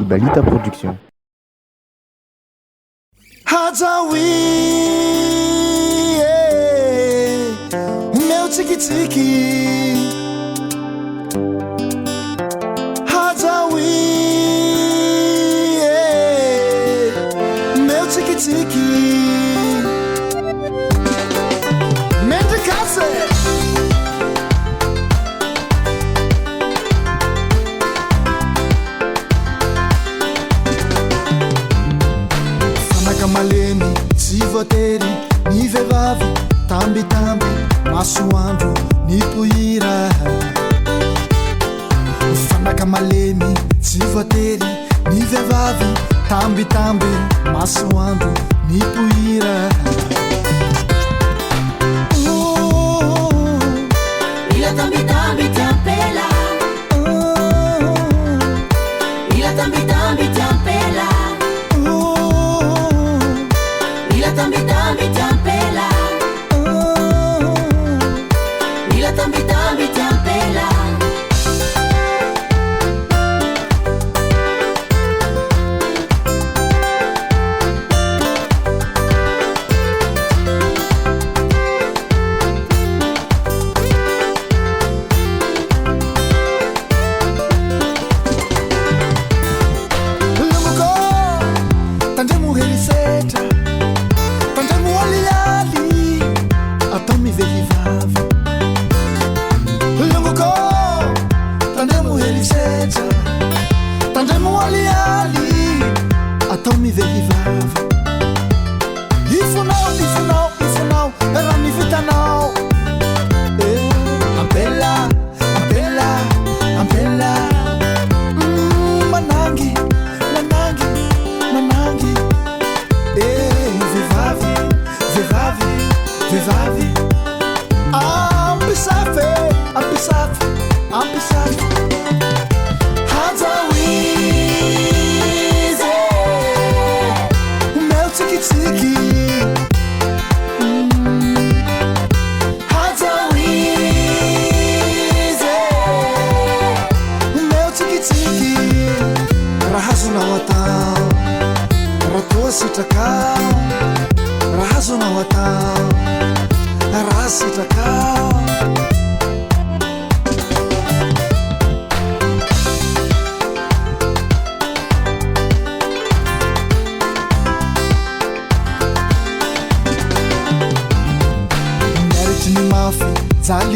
Ibalita Production. Meu tiki-tiki Hajawi Meu tiki-tiki Mendicase Fanaka malemy tsy voatery ny vehivavy tambitamby masoandro ny pohira fanaka malemy tsy voatery ny vehivavy tambitamby masoandro ny pohira Ila tambitamby ti Ampela Ila tambitambi ti Ampela Ila tambitambi ti Ampela Ila tambitambi ti Ampela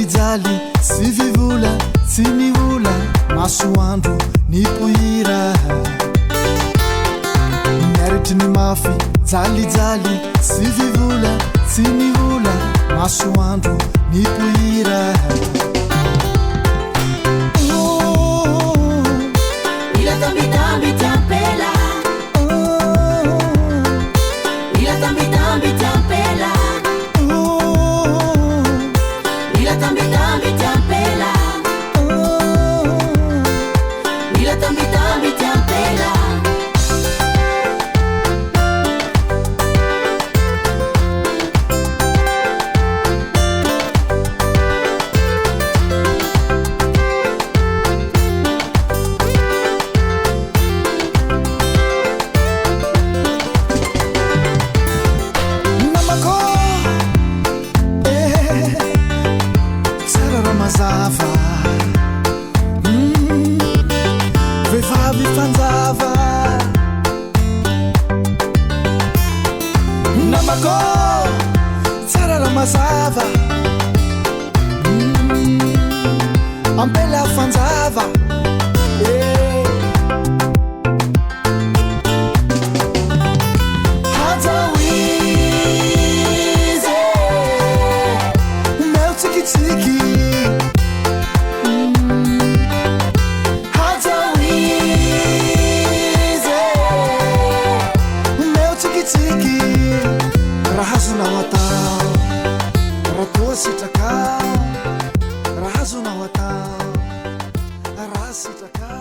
Jali si vivula si miula masoandro ny pohira miarity ny mafy jalijaly si vivula si miula masoandro ny pohira Ila tambitambi ti Ampela Ila tambitambi ti Ampela Ila tambitambi ti Ampela Ila tambitambi ti Ampela vehivavy fanjava namako tsara raha mazava Ampela fanjava hajawize meu tiki-tiki rahazonao atao raha toa sitraka rahazonao atao raha sitraka